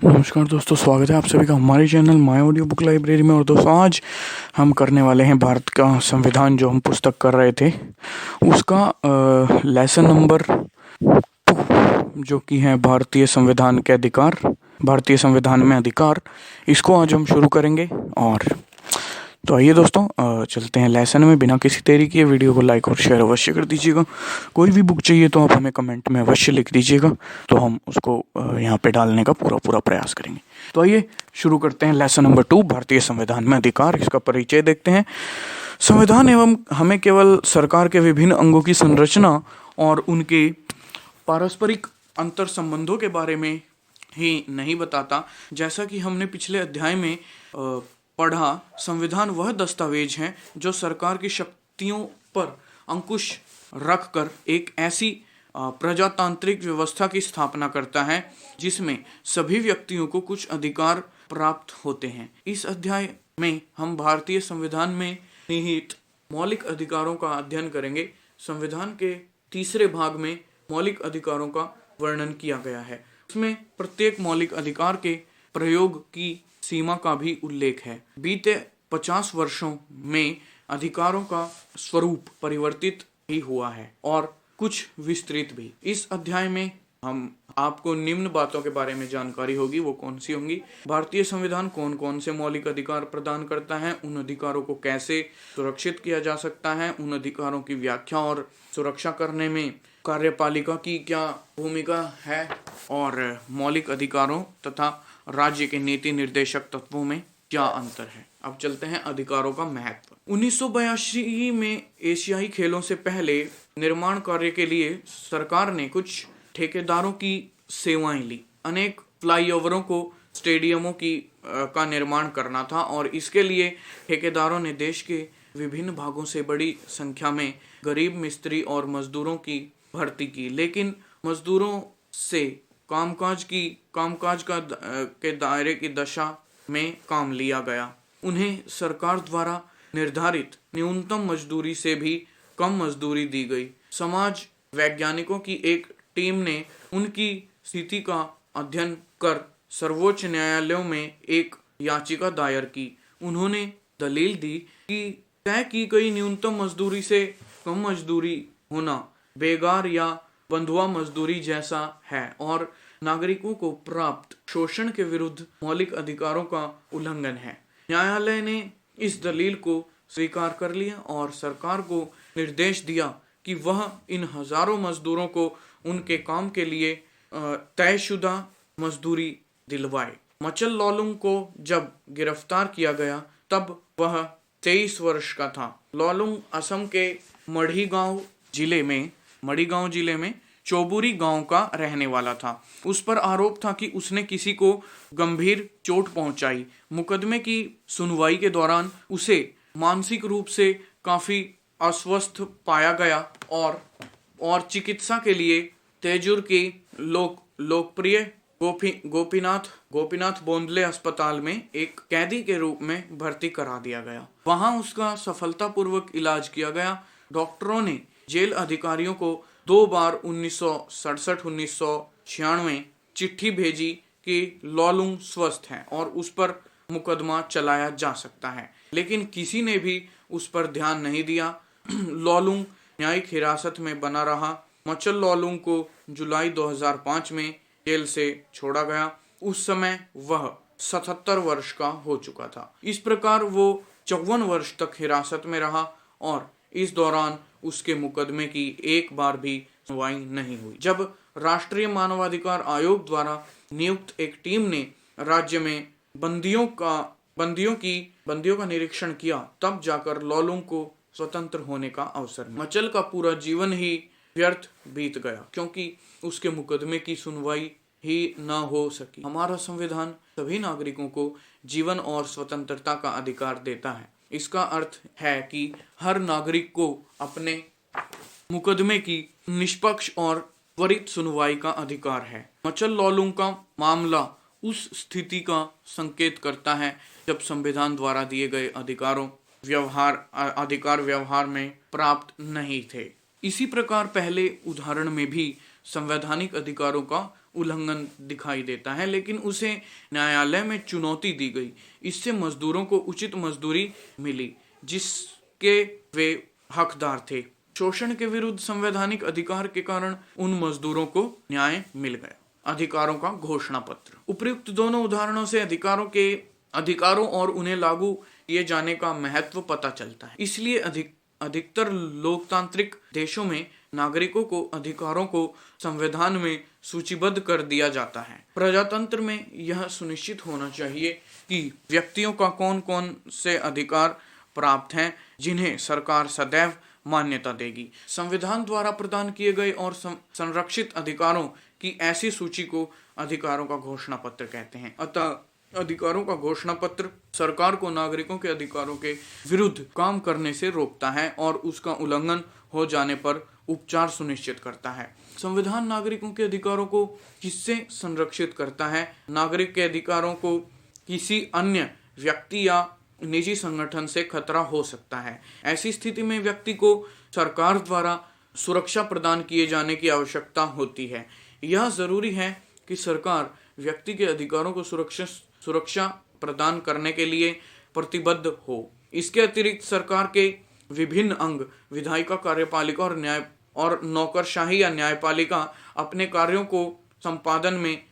नमस्कार दोस्तों, स्वागत है आप सभी का हमारे channel my audio book library में। और दोस्तों, आज हम करने वाले हैं भारत का संविधान, जो हम पुस्तक कर रहे थे उसका लेसन नंबर 2, जो कि है भारतीय संविधान के अधिकार, भारतीय संविधान में अधिकार। इसको आज हम शुरू करेंगे। और तो आइए दोस्तों, चलते हैं लेसन में। बिना किसी देरी के वीडियो को लाइक और शेयर अवश्य कर दीजिएगा। कोई भी बुक चाहिए तो आप हमें कमेंट में अवश्य लिख दीजिएगा, तो हम उसको यहाँ पे डालने का पूरा प्रयास करेंगे। तो आइए शुरू करते हैं लेसन नंबर 2, भारतीय संविधान में अधिकार। इसका परिचय देखते हैं। संविधान एवं हमें केवल सरकार के विभिन्न अंगों की संरचना और उनके पारस्परिक अंतर संबंधों के बारे में ही नहीं बताता। जैसा कि हमने पिछले अध्याय में पढ़ा, संविधान वह दस्तावेज है जो सरकार की शक्तियों पर अंकुश रखकर एक ऐसी प्रजातांत्रिक व्यवस्था की स्थापना करता है जिसमें सभी व्यक्तियों को कुछ अधिकार प्राप्त होते हैं। इस अध्याय में हम भारतीय संविधान में निहित मौलिक अधिकारों का अध्ययन करेंगे। संविधान के तीसरे भाग में मौलिक अधिकारों का वर्णन किया गया है। उसमें प्रत्येक मौलिक अधिकार के प्रयोग की सीमा का भी उल्लेख है। बीते 50 वर्षों में अधिकारों का स्वरूप परिवर्तित ही हुआ है और कुछ विस्तृत भी। इस अध्याय में हम आपको निम्न बातों के बारे में जानकारी होगी। वो कौन सी होंगी? भारतीय संविधान कौन कौन से मौलिक अधिकार प्रदान करता है, उन अधिकारों को कैसे सुरक्षित किया जा सकता है, उन अधिकारों की व्याख्या और सुरक्षा करने में कार्यपालिका की क्या भूमिका है, और मौलिक अधिकारों तथा राज्य के नीति निर्देशक तत्वों में क्या अंतर है। अब चलते हैं अधिकारों का महत्व। 1982 में एशियाई खेलों से पहले निर्माण कार्य के लिए सरकार ने कुछ ठेकेदारों की सेवाएं ली। अनेक फ्लाईओवरों को स्टेडियमों का निर्माण करना था और इसके लिए ठेकेदारों ने देश के विभिन्न भागों से बड़ी संख्या में गरीब मिस्त्री और मजदूरों की भर्ती की। लेकिन मजदूरों से कामकाज के दायरे की दशा में काम लिया गया। उन्हें सरकार द्वारा निर्धारित न्यूनतम मजदूरी से भी कम मजदूरी दी गई। समाज वैज्ञानिकों की एक टीम ने उनकी स्थिति का अध्ययन कर सर्वोच्च न्यायालयों में एक याचिका दायर की। उन्होंने दलील दी कि तय की गई न्यूनतम मजदूरी से कम मजदूरी होना बेगार या बंधुआ मजदूरी जैसा है और नागरिकों को प्राप्त शोषण के विरुद्ध मौलिक अधिकारों का उल्लंघन है। न्यायालय ने इस दलील को स्वीकार कर लिया और सरकार को निर्देश दिया कि वह इन हजारों मजदूरों को उनके काम के लिए तयशुदा मजदूरी दिलवाए। मचल लॉलुंग को जब गिरफ्तार किया गया तब वह 23 वर्ष का था। लॉलुंग असम के मढ़ीगांव जिले में चौबुरी गांव का रहने वाला था। उस पर आरोप था कि उसने किसी को गंभीर चोट पहुंचाई। मुकदमे की सुनवाई के दौरान उसे मानसिक रूप से काफी अस्वस्थ पाया गया और चिकित्सा के लिए तेजूर के लोकप्रिय गोपीनाथ बोंदले अस्पताल में एक कैदी के रूप में भर्ती करा दिया गया। वहां उसका सफलतापूर्वक इलाज किया गया। डॉक्टरों ने जेल अधिकारियों को 2 बार 1967-1996 चिट्ठी भेजी कि लॉलुंग स्वस्थ है और उस पर मुकदमा चलाया जा सकता है, लेकिन किसी ने भी उस पर ध्यान नहीं दिया। लॉलुंग न्यायिक हिरासत में बना रहा। मचल लॉलुंग को जुलाई 2005 में जेल से छोड़ा गया। उस समय वह 77 वर्ष का हो चुका था। इस प्रकार वो 54 वर्ष तक हिरासत में रहा और इस दौरान उसके मुकदमे की एक बार भी सुनवाई नहीं हुई। जब राष्ट्रीय मानवाधिकार आयोग द्वारा नियुक्त एक टीम ने राज्य में बंदियों का निरीक्षण किया, तब जाकर लॉलुंग को स्वतंत्र होने का अवसर मिला। मचल का पूरा जीवन ही व्यर्थ बीत गया क्योंकि उसके मुकदमे की सुनवाई ही न हो सकी। हमारा संविधान सभी नागरिकों को जीवन और स्वतंत्रता का अधिकार देता है। इसका अर्थ है कि हर नागरिक को अपने मुकदमे की निष्पक्ष और त्वरित सुनवाई का अधिकार है। मचल लॉलुंग का मामला उस स्थिति का संकेत करता है जब संविधान द्वारा दिए गए अधिकार व्यवहार में प्राप्त नहीं थे। इसी प्रकार पहले उदाहरण में भी संवैधानिक अधिकारों का उल्लंघन दिखाई देता है, लेकिन उसे न्यायालय में चुनौती दी गई। इससे मजदूरों को उचित मजदूरी मिली जिसके वे हकदार थे। शोषण के विरुद्ध संवैधानिक अधिकार के कारण उन मजदूरों को न्याय मिल गया। अधिकारों का घोषणा पत्र। उपर्युक्त दोनों उदाहरणों से अधिकारों और उन्हें लागू किए जाने का महत्व पता चलता है। इसलिए अधिकतर लोकतांत्रिक देशों में नागरिकों को अधिकारों को संविधान में सूचीबद्ध कर दिया जाता है। प्रजातंत्र में यह सुनिश्चित होना चाहिए कि व्यक्तियों का कौन कौन से अधिकार प्राप्त हैं जिन्हें सरकार सदैव मान्यता देगी। संविधान द्वारा प्रदान किए गए और संरक्षित अधिकारों की ऐसी सूची को अधिकारों का घोषणा पत्र कहते हैं। अतः अधिकारों का घोषणा पत्र सरकार को नागरिकों के अधिकारों के विरुद्ध काम करने से रोकता है और उसका उल्लंघन हो जाने पर उपचार सुनिश्चित करता है। संविधान नागरिकों के अधिकारों को किससे संरक्षित करता है? नागरिक के अधिकारों को किसी अन्य व्यक्ति या निजी संगठन से खतरा हो सकता है। ऐसी स्थिति में व्यक्ति को सरकार द्वारा सुरक्षा प्रदान किए जाने की आवश्यकता होती है। यह जरूरी है कि सरकार व्यक्ति के अधिकारों को सुरक्षा प्रदान करने के लिए प्रतिबद्ध हो। इसके अतिरिक्त सरकार के विभिन्न अंग विधायिका, कार्यपालिका और नौकरशाही या न्यायपालिका अपने कार्यों को संपादन में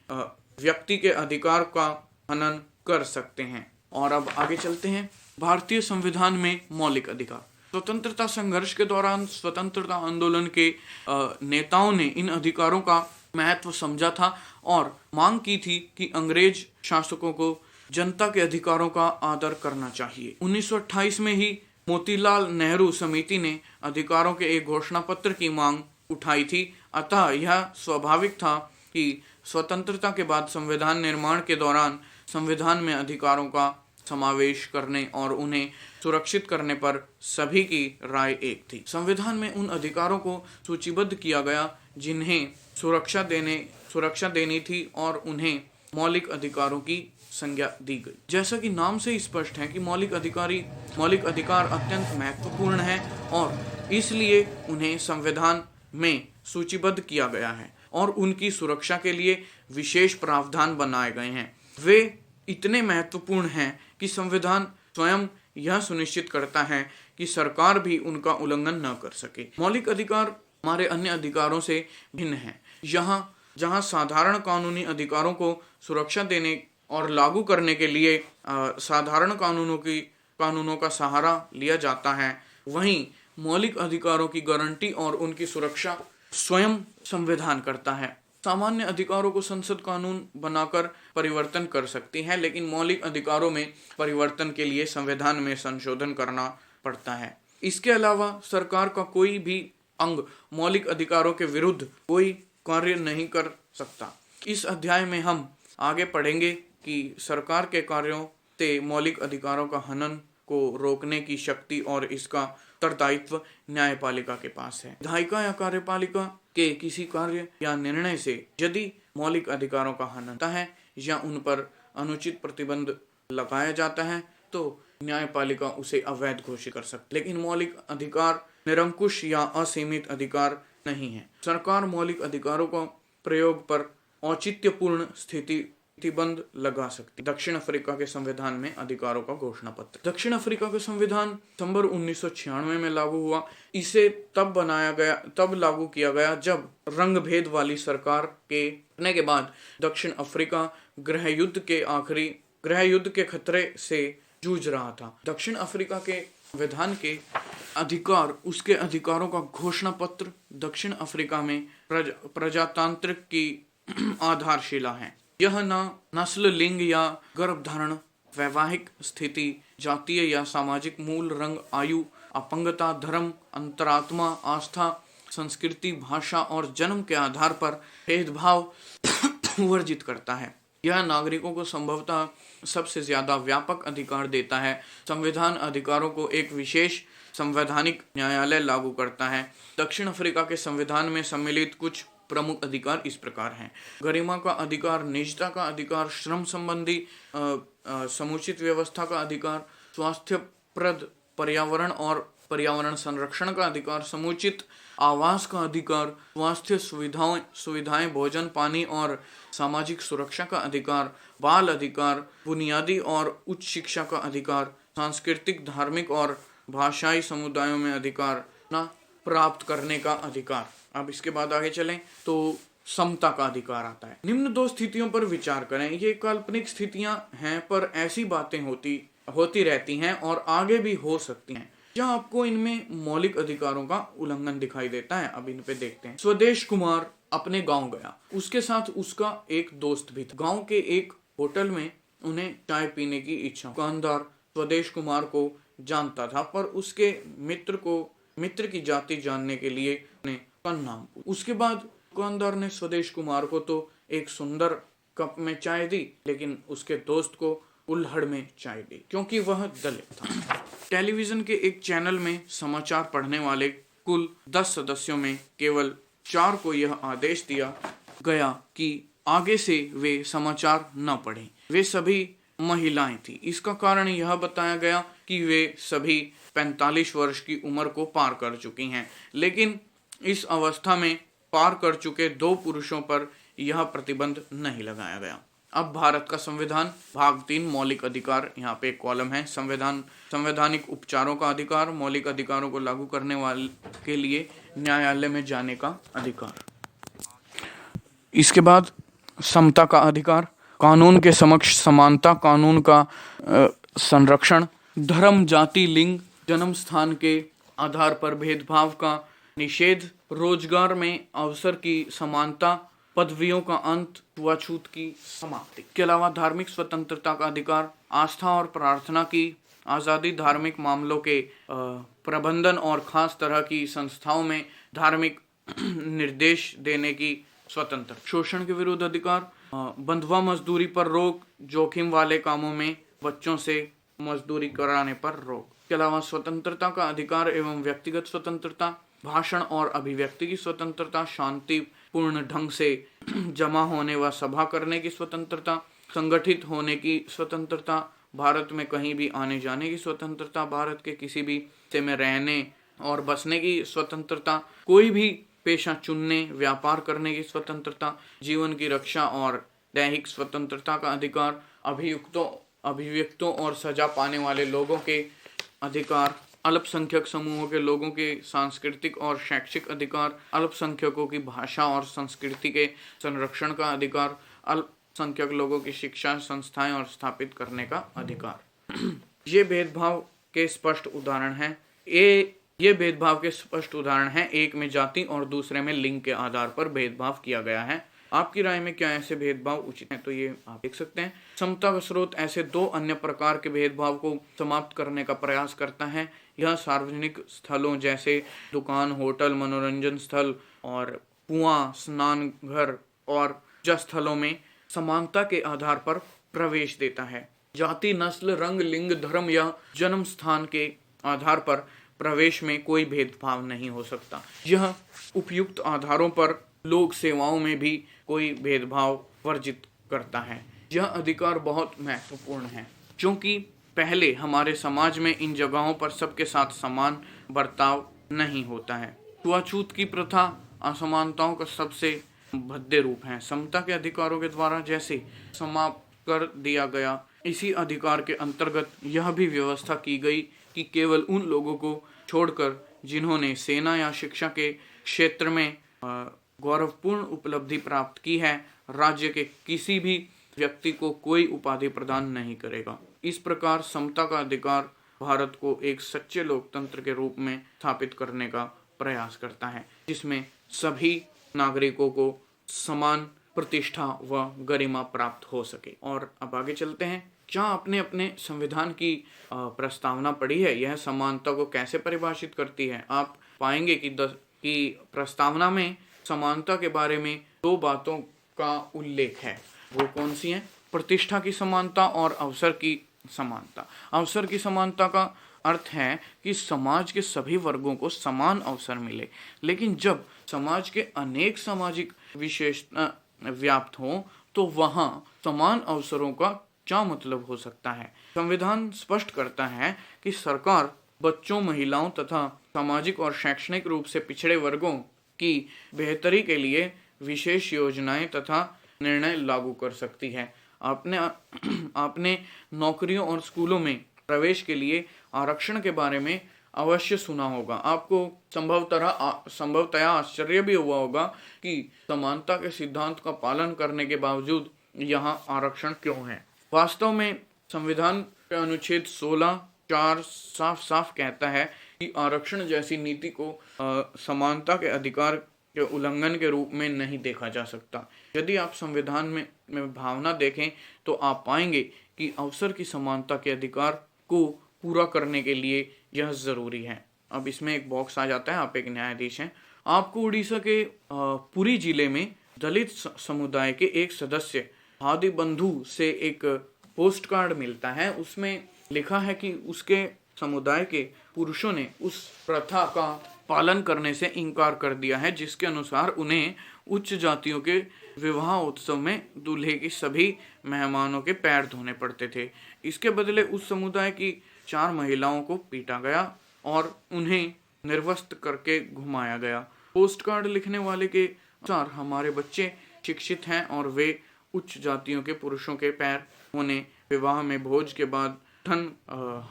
व्यक्ति के अधिकार का हनन कर सकते हैं। और अब आगे चलते हैं। भारतीय संविधान में मौलिक अधिकार। स्वतंत्रता संघर्ष के दौरान स्वतंत्रता आंदोलन के नेताओं ने इन अधिकारों का महत्व समझा था और मांग की थी कि अंग्रेज शासकों को जनता के अधिकारों का आदर करना चाहिए। 1928 में ही मोतीलाल नेहरू समिति ने अधिकारों के एक घोषणा पत्र की मांग उठाई थी। अतः यह स्वाभाविक था कि स्वतंत्रता के बाद संविधान निर्माण के दौरान संविधान में अधिकारों का समावेश करने और उन्हें सुरक्षित करने पर सभी की राय एक थी। संविधान में उन अधिकारों को सूचीबद्ध किया गया जिन्हें सुरक्षा देनी थी और उन्हें मौलिक अधिकारों की संज्ञा दी गई। जैसा कि नाम से स्पष्ट है कि मौलिक अधिकार अत्यंत महत्वपूर्ण है और इसलिए उन्हें संविधान में सूचीबद्ध किया गया है और उनकी सुरक्षा के लिए विशेष प्रावधान बनाए गए हैं। वे इतने महत्वपूर्ण हैं कि संविधान स्वयं यह सुनिश्चित करता है कि सरकार भी उनका उल्लंघन न कर सके। मौलिक अधिकार हमारे अन्य अधिकारों से भिन्न हैं। जहां साधारण कानूनी अधिकारों को सुरक्षा देने और लागू करने के लिए साधारण कानूनों का सहारा लिया जाता है, वहीं मौलिक अधिकारों की गारंटी और उनकी सुरक्षा स्वयं संविधान करता है। सामान्य अधिकारों को संसद कानून बनाकर परिवर्तन कर सकती है, लेकिन मौलिक अधिकारों में परिवर्तन के लिए संविधान में संशोधन करना पड़ता है। इसके अलावा सरकार का कोई भी अंग मौलिक अधिकारों के विरुद्ध कोई कार्य नहीं कर सकता। इस अध्याय में हम आगे पढ़ेंगे कि सरकार के कार्यों से मौलिक अधिकारों का हनन को रोकने की शक्ति और इसका उत्तरदायित्व न्यायपालिका के पास है। विधायिका या कार्यपालिका के किसी कार्य या निर्णय से यदि मौलिक अधिकारों का हनन होता है या उन पर अनुचित प्रतिबंध लगाया जाता है तो न्यायपालिका उसे अवैध घोषित कर सकती है। लेकिन मौलिक अधिकार निरंकुश या असीमित अधिकार नहीं है। सरकार मौलिक अधिकारों का प्रयोग पर औचित्यपूर्ण प्रतिबंध लगा सकती। दक्षिण अफ्रीका के संविधान में अधिकारों का घोषणा पत्र। दक्षिण अफ्रीका का संविधान दिसंबर 1996 में लागू हुआ। इसे तब लागू किया गया जब रंग भेद वाली सरकार के बनने के बाद दक्षिण अफ्रीका गृह युद्ध के खतरे से जूझ रहा था। दक्षिण अफ्रीका के संविधान के अधिकार उसके अधिकारों का घोषणा पत्र दक्षिण अफ्रीका में प्रजातांत्रिक की आधारशिला है। यह न नस्ल, लिंग या गर्भधारण, वैवाहिक स्थिति, जातीय या सामाजिक मूल, रंग, आयु, अपंगता, धर्म, अंतरात्मा, आस्था, संस्कृति, भाषा और जन्म के आधार पर भेदभाव वर्जित करता है। यह नागरिकों को संभवतः सबसे ज्यादा व्यापक अधिकार देता है। संविधान अधिकारों को एक विशेष संवैधानिक न्यायालय लागू करता है। दक्षिण अफ्रीका के संविधान में सम्मिलित कुछ प्रमुख अधिकार इस प्रकार हैं: गरिमा का अधिकार, निजता का अधिकार, श्रम संबंधी समुचित व्यवस्था का अधिकार, स्वास्थ्यप्रद पर्यावरण और पर्यावरण संरक्षण का अधिकार, समुचित आवास का अधिकार, स्वास्थ्य सुविधाएं, भोजन, पानी और सामाजिक सुरक्षा का अधिकार, बाल अधिकार, बुनियादी और उच्च शिक्षा का अधिकार, सांस्कृतिक, धार्मिक और भाषाई समुदायों में अधिकार ना प्राप्त करने का अधिकार। अब इसके बाद आगे चलें तो समता का अधिकार आता है। निम्न दो स्थितियों पर विचार करें। ये काल्पनिक स्थितियां हैं, पर ऐसी बातें होती रहती हैं और आगे भी हो सकती हैं जहां आपको इनमें मौलिक अधिकारों का उल्लंघन दिखाई देता है। अब इन पे देखते हैं। स्वदेश कुमार अपने गांव गया, उसके साथ उसका एक दोस्त भी था। गांव के एक होटल में उन्हें चाय पीने की इच्छा। दुकानदार स्वदेश कुमार को जानता था, पर उसके मित्र की जाति जानने के लिए उसका नाम पूछा। उसके बाद दुकानदार ने स्वदेश कुमार को तो एक सुंदर कप में चाय दी, लेकिन उसके दोस्त को कुल्हड़ में चाय दी, क्योंकि वह दलित था। टेलीविजन के एक चैनल में समाचार पढ़ने वाले कुल 10 सदस्यों में केवल 4 को यह आदेश दिया गया कि आगे से वे समाचार न पढ़ें। वे सभी महिलाएं थी। इसका कारण यह बताया गया कि वे सभी 45 वर्ष की उम्र को पार कर चुकी हैं, लेकिन इस अवस्था में पार कर चुके 2 पुरुषों पर यह प्रतिबंध नहीं लगाया गया। अब भारत का संविधान, भाग 3, मौलिक अधिकार। यहाँ पे एक कॉलम है, संवैधानिक उपचारों का अधिकार, मौलिक अधिकारों को लागू करने वाले के लिए न्यायालय में जाने का अधिकार। इसके बाद समता का अधिकार, कानून के समक्ष समानता, कानून का संरक्षण, धर्म, जाति, लिंग, जन्म स्थान के आधार पर भेदभाव का निषेध, रोजगार में अवसर की समानता, पदवियों का अंत, छुआछूत की समाप्ति। के अलावा धार्मिक स्वतंत्रता का अधिकार, आस्था और प्रार्थना की आजादी, धार्मिक मामलों के प्रबंधन और खास तरह की संस्थाओं में धार्मिक निर्देश देने की स्वतंत्रता। शोषण के विरुद्ध अधिकार, बंधुआ मजदूरी पर रोक, जोखिम वाले कामों में बच्चों से मजदूरी कराने पर रोक। के अलावा स्वतंत्रता का अधिकार एवं व्यक्तिगत स्वतंत्रता, भाषण और अभिव्यक्ति की स्वतंत्रता, शांतिपूर्ण ढंग से जमा होने व सभा करने की स्वतंत्रता, संगठित होने की स्वतंत्रता, भारत में कहीं भी आने जाने की स्वतंत्रता, भारत के किसी भी हिस्से में रहने और बसने की स्वतंत्रता, कोई भी पेशा चुनने, व्यापार करने की स्वतंत्रता, जीवन की रक्षा और दैहिक स्वतंत्रता का अधिकार, अभियुक्तों और सजा पाने वाले लोगों के अधिकार, अल्पसंख्यक समूहों के लोगों के सांस्कृतिक और शैक्षिक अधिकार, अल्पसंख्यकों की भाषा और संस्कृति के संरक्षण का अधिकार, अल्पसंख्यक लोगों की शिक्षा संस्थाएं और स्थापित करने का अधिकार। ये भेदभाव के स्पष्ट उदाहरण हैं। ये भेदभाव के स्पष्ट उदाहरण हैं। एक में जाति और दूसरे में लिंग के आधार पर भेदभाव किया गया है। आपकी राय में क्या ऐसे भेदभाव उचित हैं? तो ये आप देख सकते हैं। समता का स्रोत ऐसे 2 अन्य प्रकार के भेदभाव को समाप्त करने का प्रयास करता है। यह सार्वजनिक स्थलों जैसे दुकान, होटल, मनोरंजन स्थल और कुआं, स्नान घर और स्थलों में समानता के आधार पर प्रवेश देता है। जाति, नस्ल, रंग, लिंग, धर्म या जन्म स्थान के आधार पर प्रवेश में कोई भेदभाव नहीं हो सकता। यह उपयुक्त आधारों पर लोक सेवाओं में भी कोई भेदभाव वर्जित करता है। यह अधिकार बहुत महत्वपूर्ण है, क्योंकि पहले हमारे समाज में इन जगहों पर सबके साथ समान बर्ताव नहीं होता है। छुआछूत की प्रथा असमानताओं का सबसे भद्दे रूप है। समता के अधिकारों के द्वारा जैसे समाप्त कर दिया गया, इसी अधिकार के अंतर्गत यह भी व्यवस्था की गई कि केवल उन लोगों को छोड़कर जिन्होंने सेना या शिक्षा के क्षेत्र में गौरवपूर्ण उपलब्धि प्राप्त की है, राज्य के किसी भी व्यक्ति को कोई उपाधि प्रदान नहीं करेगा। इस प्रकार समता का अधिकार भारत को एक सच्चे लोकतंत्र के रूप में स्थापित करने का प्रयास करता है, जिसमें सभी नागरिकों को समान प्रतिष्ठा व गरिमा प्राप्त हो सके। और अब आगे चलते हैं। क्या आपने अपने संविधान की प्रस्तावना पढ़ी है? यह समानता को कैसे परिभाषित करती है? आप पाएंगे कि प्रस्तावना में समानता के बारे में 2 बातों का उल्लेख है। वो कौन सी हैं? प्रतिष्ठा की समानता और अवसर की समानता। अवसर की समानता का अर्थ है कि समाज के सभी वर्गों को समान अवसर मिले, लेकिन जब समाज के अनेक सामाजिक विशेषता व्याप्त हो तो वहां समान अवसरों का क्या मतलब हो सकता है? संविधान स्पष्ट करता है कि सरकार बच्चों, महिलाओं तथा सामाजिक और शैक्षणिक रूप से पिछड़े वर्गों की बेहतरी के लिए विशेष योजनाएं तथा निर्णय लागू कर सकती है। आपने नौकरियों और स्कूलों में प्रवेश के लिए आरक्षण के बारे में अवश्य सुना होगा। आपको संभवतः आश्चर्य भी हुआ होगा कि समानता के सिद्धांत का पालन करने के बावजूद यहाँ आरक्षण क्यों है। वास्तव में संविधान के अनुच्छेद 16(4) साफ साफ कहता है कि आरक्षण जैसी नीति को समानता के अधिकार के उल्लंघन के रूप में नहीं देखा जा सकता। यदि आप संविधान में भावना देखें तो आप पाएंगे कि अवसर की समानता के अधिकार को पूरा करने के लिए यह जरूरी है। अब इसमें एक बॉक्स आ जाता है, आप एक न्यायाधीश हैं। आपको उड़ीसा के पुरी जिले में दलित समुदाय के एक सदस्य हादी बंधु से एक पोस्ट कार्ड मिलता है। उसमें लिखा है कि उसके समुदाय के पुरुषों ने उस प्रथा का पालन करने से इनकार कर दिया है जिसके अनुसार उन्हें उच्च जातियों के विवाह उत्सव में दूल्हे की सभी मेहमानों के पैर धोने पड़ते थे। इसके बदले उस समुदाय की 4 महिलाओं को पीटा गया और उन्हें निर्वस्त्र करके घुमाया गया। पोस्ट कार्ड लिखने वाले के अनुसार हमारे बच्चे शिक्षित हैं और वे उच्च जातियों के पुरुषों के पैर होने, विवाह में भोज के बाद धन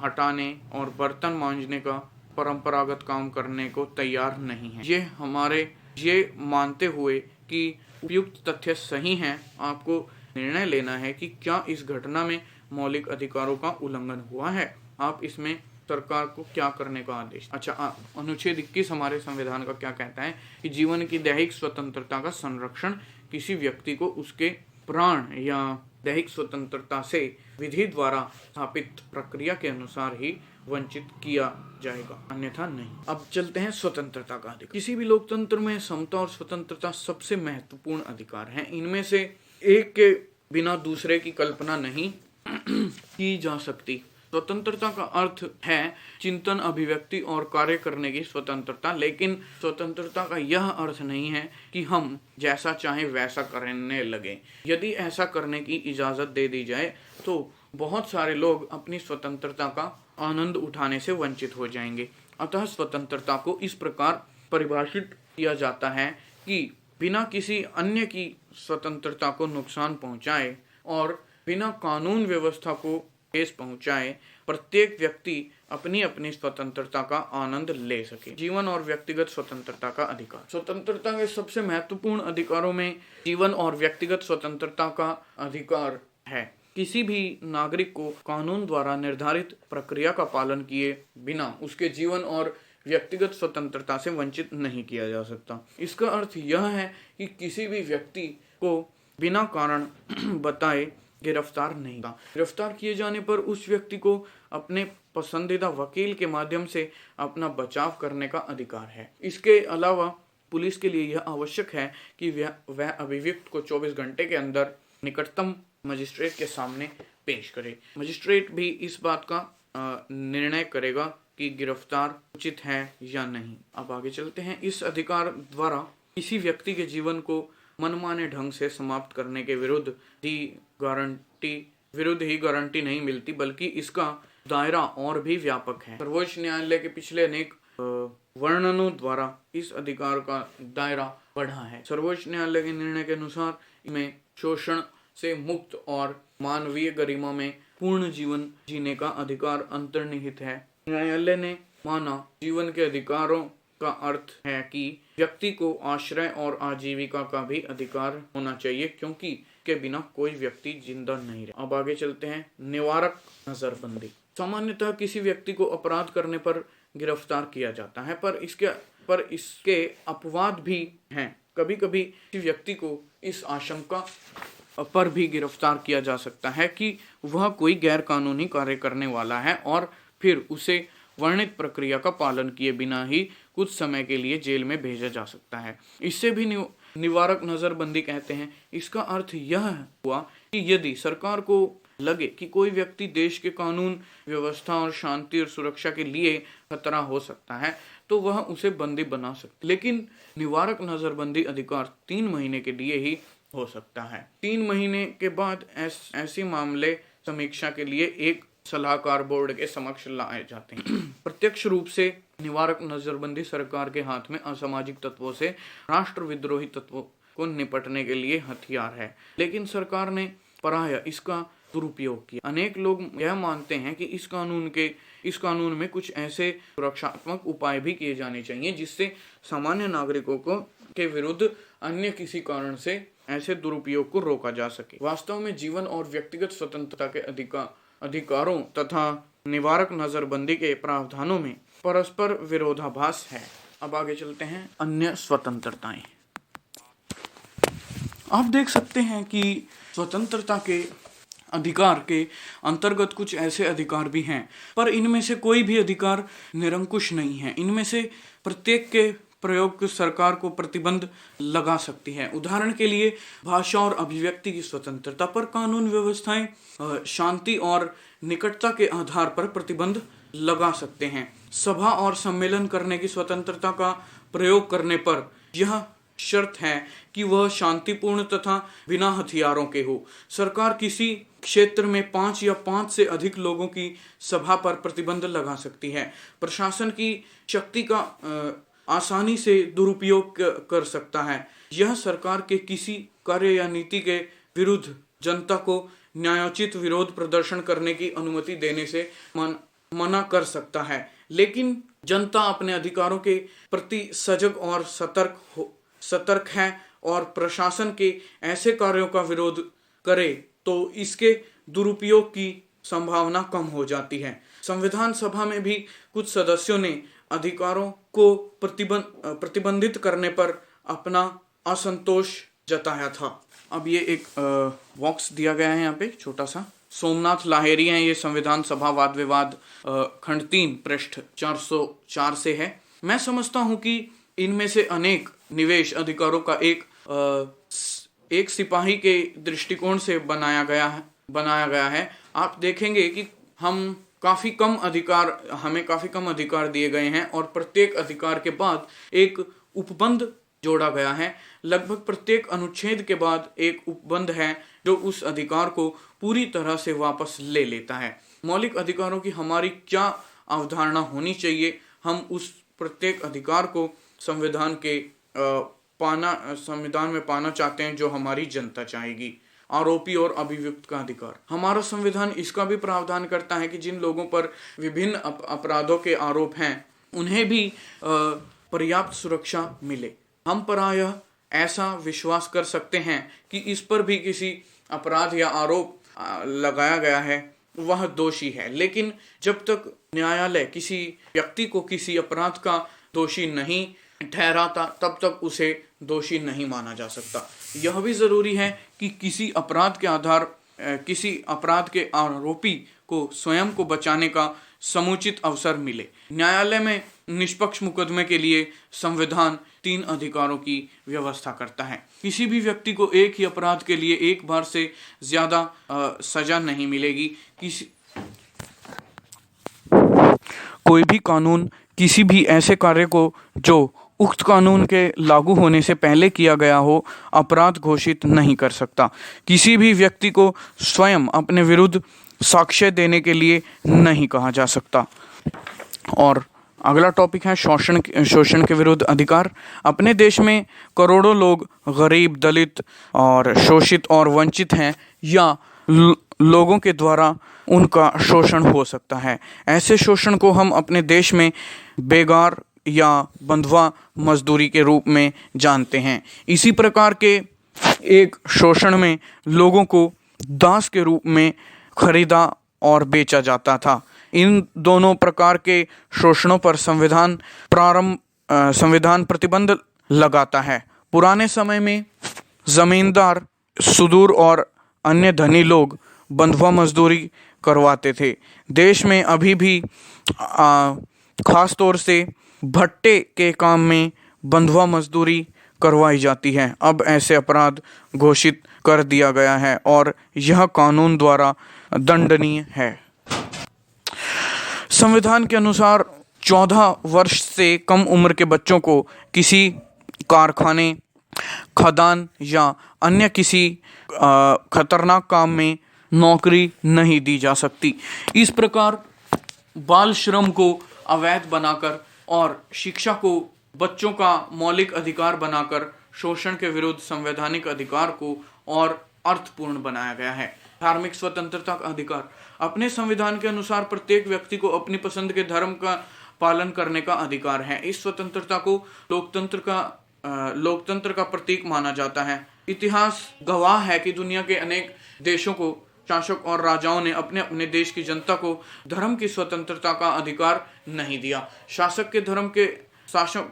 हटाने और बर्तन मांजने का परंपरागत काम करने को तैयार नहीं है। ये मानते हुए कि उपयुक्त तथ्य सही हैं, आपको निर्णय लेना है कि क्या इस घटना में मौलिक अधिकारों का उल्लंघन हुआ है। आप इसमें सरकार को क्या करने का आदेश। अनुच्छेद 21 हमारे संविधान का क्या कहता है कि जीवन की दैहिक स्वतंत्रता का संरक्षण किसी व्यक्ति को उसके प्राण या दैहिक स्वतंत्रता से विधि द्वारा स्थापित प्रक्रिया के अनुसार ही वंचित किया जाएगा, अन्यथा नहीं। अब चलते हैं स्वतंत्रता का अधिकार। किसी भी लोकतंत्र में समता और स्वतंत्रता सबसे महत्वपूर्ण अधिकार हैं। इनमें से एक के बिना दूसरे की कल्पना नहीं की जा सकती। स्वतंत्रता का अर्थ है चिंतन, अभिव्यक्ति और कार्य करने की स्वतंत्रता, लेकिन स्वतंत्रता का यह अर्थ नहीं है कि हम जैसा चाहे वैसा करने लगे। यदि ऐसा करने की इजाजत दे दी जाए तो बहुत सारे लोग अपनी स्वतंत्रता का आनंद उठाने से वंचित हो जाएंगे। अतः स्वतंत्रता को इस प्रकार परिभाषित किया जाता है कि बिना किसी अन्य की स्वतंत्रता को नुकसान पहुंचाए और बिना कानून व्यवस्था को ठेस पहुंचाए प्रत्येक व्यक्ति अपनी अपनी स्वतंत्रता का आनंद ले सके। जीवन और व्यक्तिगत स्वतंत्रता का अधिकार। स्वतंत्रता के सबसे महत्वपूर्ण अधिकारों में जीवन और व्यक्तिगत स्वतंत्रता का अधिकार है। किसी भी नागरिक को कानून द्वारा निर्धारित प्रक्रिया का पालन किए बिना उसके जीवन और व्यक्तिगत स्वतंत्रता से वंचित नहीं किया जा सकता। इसका अर्थ यह है कि किसी भी व्यक्ति को बिना कारण बताए गिरफ्तार नहीं किया। गिरफ्तार किए जाने पर उस व्यक्ति को अपने पसंदीदा वकील के माध्यम से अपना बचाव करने का अधिकार है। इसके अलावा पुलिस के लिए यह आवश्यक है कि वह अभियुक्त को 24 घंटे के अंदर निकटतम मजिस्ट्रेट के सामने पेश करे। मजिस्ट्रेट भी इस बात का निर्णय करेगा कि गिरफ्तार उचित है या नहीं। अब आगे चलते हैं। इस अधिकार द्वारा किसी व्यक्ति के जीवन को मनमाने ढंग से समाप्त करने के विरुद्ध ही गारंटी नहीं मिलती, बल्कि इसका दायरा और भी व्यापक है। सर्वोच्च न्यायालय के पिछले अनेक वर्णनों द्वारा इस अधिकार का दायरा बढ़ा है। सर्वोच्च न्यायालय के निर्णय के अनुसार इसमें शोषण से मुक्त और मानवीय गरिमा में पूर्ण जीवन जीने का अधिकार अंतर्निहित है। न्यायालय ने माना जीवन के अधिकारों का अर्थ है कि व्यक्ति को आश्रय और आजीविका का भी अधिकार होना चाहिए, क्योंकि के बिना कोई व्यक्ति जिंदा नहीं रहे। अब आगे चलते हैं। निवारक नजरबंदी। सामान्यतः किसी व्यक्ति को अपराध करने पर गिरफ्तार किया जाता है, पर इसके अपवाद भी हैं। कभी कभी किसी व्यक्ति को इस आशंका पर भी गिरफ्तार किया जा सकता है कि वह कोई गैर कानूनी कार्य करने वाला है और फिर उसे वर्णित प्रक्रिया का पालन किए बिना ही कुछ समय के लिए जेल में भेजा जा सकता है। इससे भी निवारक नजरबंदी कहते हैं। इसका अर्थ यह हुआ कि यदि सरकार को लगे कि कोई व्यक्ति देश के कानून व्यवस्था और शांति और सुरक्षा के लिए खतरा हो सकता है तो वह उसे बंदी बना सकती। लेकिन निवारक नजरबंदी अधिकार 3 महीने के लिए ही हो सकता है। 3 महीने के बाद ऐसे मामले समीक्षा के लिए एक सलाहकार बोर्ड के समक्ष लाए जाते हैं। प्रत्यक्ष रूप से निवारक नजरबंदी सरकार के हाथ में असामाजिक तत्वों से राष्ट्र विद्रोही तत्वों को निपटने के लिए हथियार है, लेकिन सरकार ने प्रायः इसका दुरुपयोग किया। अनेक लोग यह मानते हैं कि इस कानून में कुछ ऐसे सुरक्षात्मक उपाय भी किए जाने चाहिए जिससे सामान्य नागरिकों के विरुद्ध अन्य किसी कारण से ऐसे दुरुपयोग को रोका जा सके। वास्तव में जीवन और व्यक्तिगत स्वतंत्रता के अधिकारों तथा निवारक नजरबंदी के प्रावधानों में परस्पर विरोधाभास है। अब आगे चलते हैं अन्य स्वतंत्रताएं। आप देख सकते हैं कि स्वतंत्रता के अधिकार के अंतर्गत कुछ ऐसे अधिकार भी हैं, पर इनमें से कोई भी अधिकार निरंकुश नहीं है। इनमें से प्रत्येक के प्रयोग सरकार को प्रतिबंध लगा सकती है। उदाहरण के लिए भाषा और अभिव्यक्ति की स्वतंत्रता पर कानून व्यवस्थाएं शांति और निकटता के आधार पर प्रतिबंध लगा सकते हैं। सभा और सम्मेलन करने की स्वतंत्रता का प्रयोग करने पर यह शर्त है कि वह शांतिपूर्ण तथा बिना हथियारों के हो। सरकार किसी क्षेत्र में 5 या 5 से अधिक लोगों की सभा पर प्रतिबंध लगा सकती है। प्रशासन की शक्ति का आसानी से दुरुपयोग कर सकता है। यह सरकार के किसी कार्य या नीति के विरुद्ध जनता को न्यायोचित विरोध प्रदर्शन करने की अनुमति देने से मना कर सकता है, लेकिन जनता अपने अधिकारों के प्रति सजग और सतर्क है और प्रशासन के ऐसे कार्यों का विरोध करे तो इसके दुरुपयोग की संभावना कम हो जाती है। संविधान सभा में भी कुछ सदस्यों ने अधिकारों को प्रतिबंधित करने पर अपना असंतोष जताया था। अब ये एक बॉक्स दिया गया है यहाँ पे छोटा सा। सोमनाथ लाहिरी हैं, ये संविधान सभा वाद विवाद खंड 3 पृष्ठ 404 से है। मैं समझता हूँ कि इनमें से अनेक निवेश अधिकारों का एक सिपाही के दृष्टिकोण से बनाया गया है। आप देखेंगे कि हमें काफी कम अधिकार दिए गए हैं और प्रत्येक अधिकार के बाद एक उपबंध जोड़ा गया है। लगभग प्रत्येक अनुच्छेद के बाद एक उपबंध है जो उस अधिकार को पूरी तरह से वापस ले लेता है। मौलिक अधिकारों की हमारी क्या अवधारणा होनी चाहिए, हम उस प्रत्येक अधिकार को संविधान में पाना चाहते हैं जो हमारी जनता चाहेगी। आरोपी और अभियुक्त का अधिकार, हमारा संविधान इसका भी प्रावधान करता है कि जिन लोगों पर विभिन्न अपराधों के आरोप हैं उन्हें भी पर्याप्त सुरक्षा मिले। हम प्रायः ऐसा विश्वास कर सकते हैं कि इस पर भी किसी अपराध या आरोप लगाया गया है वह दोषी है, लेकिन जब तक न्यायालय किसी व्यक्ति को किसी अपराध का दोषी नहीं ठहराता तब तक उसे दोषी नहीं माना जा सकता। यह भी जरूरी है कि किसी अपराध के आरोपी को स्वयं को बचाने का समुचित अवसर मिले। न्यायालय में निष्पक्ष मुकदमे के लिए संविधान 3 अधिकारों की व्यवस्था करता है। किसी भी व्यक्ति को एक ही अपराध के लिए एक बार से ज्यादा सजा नहीं मिलेगी। कोई भी कानून किसी भी ऐसे कार्य को जो उक्त कानून के लागू होने से पहले किया गया हो अपराध घोषित नहीं कर सकता। किसी भी व्यक्ति को स्वयं अपने विरुद्ध साक्ष्य देने के लिए नहीं कहा जा सकता। और अगला टॉपिक है शोषण के विरुद्ध अधिकार। अपने देश में करोड़ों लोग गरीब, दलित और शोषित और वंचित हैं या लोगों के द्वारा उनका शोषण हो सकता है। ऐसे शोषण को हम अपने देश में बेगार या बंधुआ मजदूरी के रूप में जानते हैं। इसी प्रकार के एक शोषण में लोगों को दास के रूप में खरीदा और बेचा जाता था। इन दोनों प्रकार के शोषणों पर संविधान प्रतिबंध लगाता है। पुराने समय में जमींदार, सुदूर और अन्य धनी लोग बंधुआ मजदूरी करवाते थे। देश में अभी भी खास तौर से भट्टे के काम में बंधुआ मजदूरी करवाई जाती है। अब ऐसे अपराध घोषित कर दिया गया है और यह कानून द्वारा दंडनीय है। संविधान के अनुसार 14 वर्ष से कम उम्र के बच्चों को किसी कारखाने, खदान या अन्य किसी खतरनाक काम में नौकरी नहीं दी जा सकती। इस प्रकार बाल श्रम को अवैध बनाकर और शिक्षा को बच्चों का मौलिक अधिकार बनाकर शोषण के विरुद्ध संवैधानिक अधिकार को और अर्थपूर्ण बनाया गया है। धार्मिक स्वतंत्रता का अधिकार। अपने संविधान के अनुसार प्रत्येक व्यक्ति को अपनी पसंद के धर्म का पालन करने का अधिकार है। इस स्वतंत्रता को लोकतंत्र का प्रतीक माना जाता है। इतिहास गवाह है कि दुनिया के अनेक देशों को शासक और राजाओं ने अपने अपने देश की जनता को धर्म की स्वतंत्रता का अधिकार नहीं दिया। शासक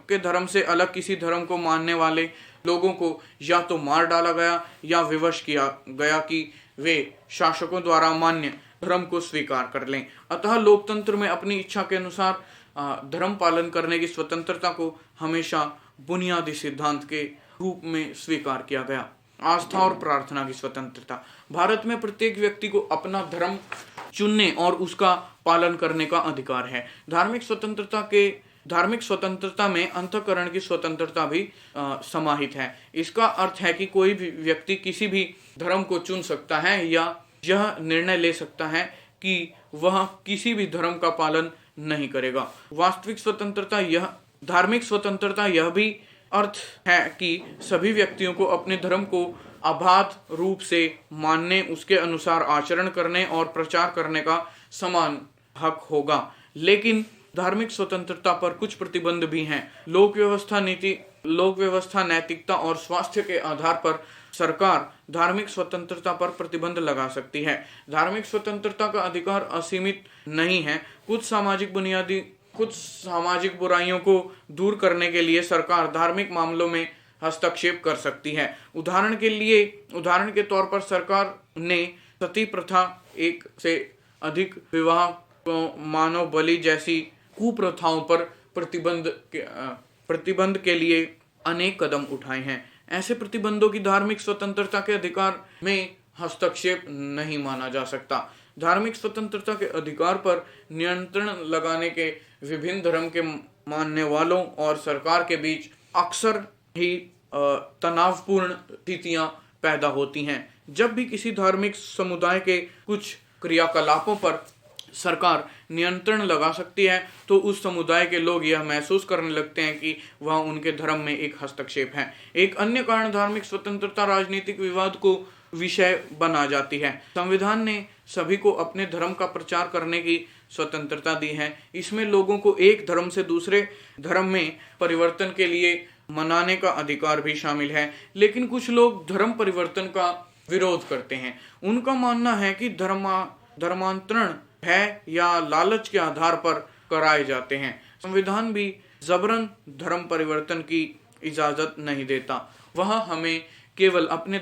के धर्म से अलग किसी धर्म को मानने वाले लोगों को या तो मार डाला गया या विवश किया गया कि वे शासकों द्वारा मान्य धर्म को स्वीकार कर लें। अतः लोकतंत्र में अपनी इच्छा के अनुसार धर्म पालन करने की स्वतंत्रता को हमेशा बुनियादी सिद्धांत के रूप में स्वीकार किया गया। आस्था और प्रार्थना की स्वतंत्रता। भारत में प्रत्येक व्यक्ति को अपना धर्म चुनने और उसका पालन करने का अधिकार है। धार्मिक स्वतंत्रता में अंतःकरण की स्वतंत्रता भी समाहित है। इसका अर्थ है कि कोई भी व्यक्ति किसी भी धर्म को चुन सकता है या यह निर्णय ले सकता है कि वह किसी भी धर्म का पालन नहीं करेगा। वास्तविक स्वतंत्रता धार्मिक स्वतंत्रता यह भी अर्थ है कि सभी व्यक्तियों को अपने धर्म को अबाध रूप से मानने, उसके अनुसार आचरण करने और प्रचार करने का समान हक होगा। लेकिन धार्मिक स्वतंत्रता पर कुछ प्रतिबंध भी हैं। लोक व्यवस्था, नैतिकता और स्वास्थ्य के आधार पर सरकार धार्मिक स्वतंत्रता पर प्रतिबंध लगा सकती है। धार्मिक स्वतंत्रता का अधिकार असीमित नहीं है। कुछ सामाजिक बुराइयों को दूर करने के लिए सरकार धार्मिक मामलों में हस्तक्षेप कर सकती है। उदाहरण के तौर पर सरकार ने सती प्रथा, एक से अधिक विवाह, मानव बलि जैसी कुप्रथाओं पर प्रतिबंध के लिए अनेक कदम उठाए हैं। ऐसे प्रतिबंधों की धार्मिक स्वतंत्रता के अधिकार में हस्तक्षेप नहीं माना जा सकता। धार्मिक स्वतंत्रता के अधिकार पर नियंत्रण लगाने के विभिन्न धर्म के मानने वालों और सरकार के बीच अक्सर ही तनावपूर्ण स्थितियां पैदा होती हैं। जब भी किसी धार्मिक समुदाय के कुछ क्रियाकलापों पर सरकार नियंत्रण लगा सकती है तो उस समुदाय के लोग यह महसूस करने लगते हैं कि वह उनके धर्म में एक हस्तक्षेप है। एक अन्य कारण धार्मिक स्वतंत्रता राजनीतिक विवाद को विषय बना जाती है। संविधान ने सभी को अपने धर्म का प्रचार करने की स्वतंत्रता दी है। इसमें लोगों को एक धर्म से दूसरे धर्म में परिवर्तन के लिए मनाने का अधिकार भी शामिल है। लेकिन कुछ लोग धर्म परिवर्तन का विरोध करते हैं। उनका मानना है कि धर्मांतरण है या लालच के आधार पर कराए जाते हैं। संविधान भी जबरन धर्म परिवर्तन की इजाजत नहीं देता। वह हमें केवल अपने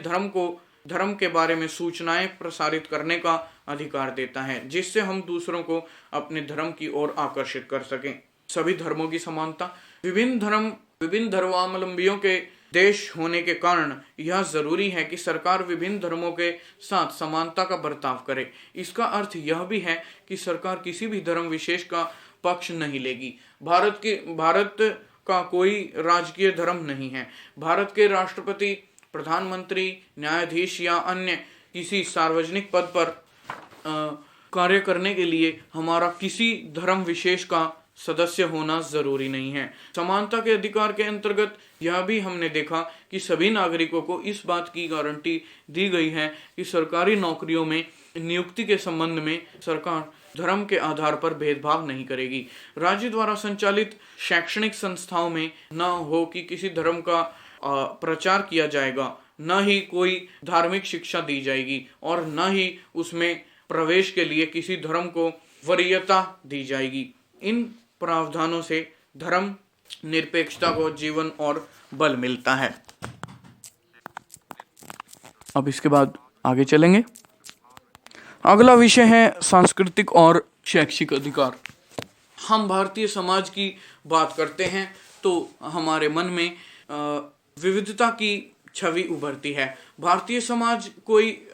धर्म के बारे में सूचनाएं प्रसारित करने का अधिकार देता है, जिससे हम दूसरों को अपने धर्म की ओर आकर्षित कर सकें। सभी धर्मों की समानता। विभिन्न धर्मावलंबियों के देश होने के कारण यह जरूरी है कि सरकार विभिन्न धर्मों के साथ समानता का बर्ताव करे। इसका अर्थ यह भी है कि सरकार किसी भी धर्म विशेष का पक्ष नहीं लेगी। भारत का कोई राजकीय धर्म नहीं है। भारत के राष्ट्रपति, प्रधानमंत्री, न्यायाधीश या अन्य किसी सार्वजनिक पद पर कार्य करने के लिए हमारा किसी धर्म विशेष का सदस्य होना जरूरी नहीं है। समानता के अधिकार के अंतर्गत यह भी हमने देखा कि सभी नागरिकों को इस बात की गारंटी दी गई है कि सरकारी नौकरियों में नियुक्ति के संबंध में सरकार धर्म के आधार पर भेदभाव नहीं करेगी। राज्य द्वारा संचालित शैक्षणिक संस्थाओं में न हो कि किसी धर्म का प्रचार किया जाएगा, न ही कोई धार्मिक शिक्षा दी जाएगी और न ही उसमें प्रवेश के लिए किसी धर्म को वरीयता दी जाएगी। इन प्रावधानों से धर्म निरपेक्षता को जीवन और बल मिलता है। अब इसके बाद आगे चलेंगे। अगला विषय है सांस्कृतिक और शैक्षिक अधिकार। हम भारतीय समाज की बात करते हैं तो हमारे मन में विविधता की छवि उभरती है। भारतीय समाज कोई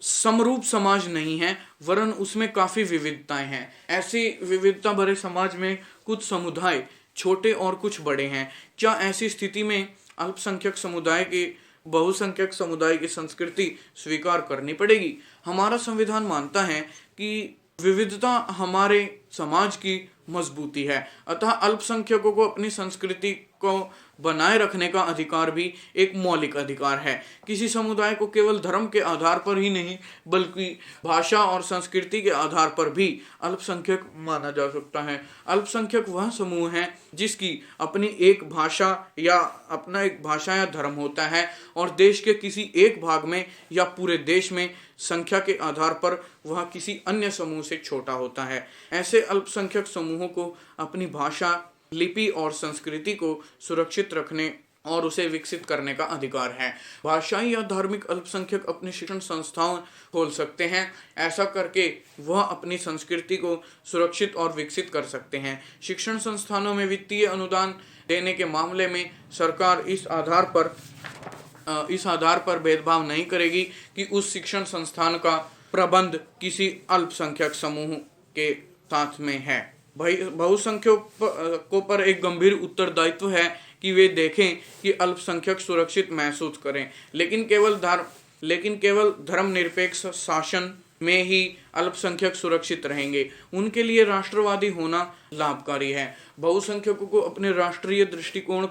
समरूप समाज नहीं है, वरन उसमें काफी विविधताएं हैं। ऐसी विविधता भरे समाज में कुछ समुदाय छोटे और कुछ बड़े हैं। क्या ऐसी स्थिति में अल्पसंख्यक समुदाय के बहुसंख्यक समुदाय की संस्कृति स्वीकार करनी पड़ेगी। हमारा संविधान मानता है कि विविधता हमारे समाज की मजबूती है, अतः अल्पसंख्यकों को अपनी संस्कृति को बनाए रखने का अधिकार भी एक मौलिक अधिकार है। किसी समुदाय को केवल धर्म के आधार पर ही नहीं बल्कि भाषा और संस्कृति के आधार पर भी अल्पसंख्यक माना जा सकता है। अल्पसंख्यक वह समूह है जिसकी अपनी एक भाषा या धर्म होता है और देश के किसी एक भाग में या पूरे देश में संख्या के आधार पर वह किसी अन्य समूह से छोटा होता है। ऐसे अल्पसंख्यक समूहों को अपनी भाषा, लिपि और संस्कृति को सुरक्षित रखने और उसे विकसित करने का अधिकार है। भाषाई या धार्मिक अल्पसंख्यक अपनी शिक्षण संस्थाओं खोल सकते हैं। ऐसा करके वह अपनी संस्कृति को सुरक्षित और विकसित कर सकते हैं। शिक्षण संस्थानों में वित्तीय अनुदान देने के मामले में सरकार इस आधार पर भेदभाव नहीं करेगी कि उस शिक्षण संस्थान का प्रबंध किसी अल्पसंख्यक समूह के साथ में है। बहुसंख्यकों पर एक गंभीर उत्तरदायित्व है कि वे देखें कि अल्पसंख्यक सुरक्षित महसूस करें, लेकिन केवल धर्मनिरपेक्ष शासन में ही अल्पसंख्यक सुरक्षित रहेंगे। उनके लिए राष्ट्रवादी होना लाभकारी है। बहुसंख्यकों को अपने राष्ट्रीय दृष्टिकोण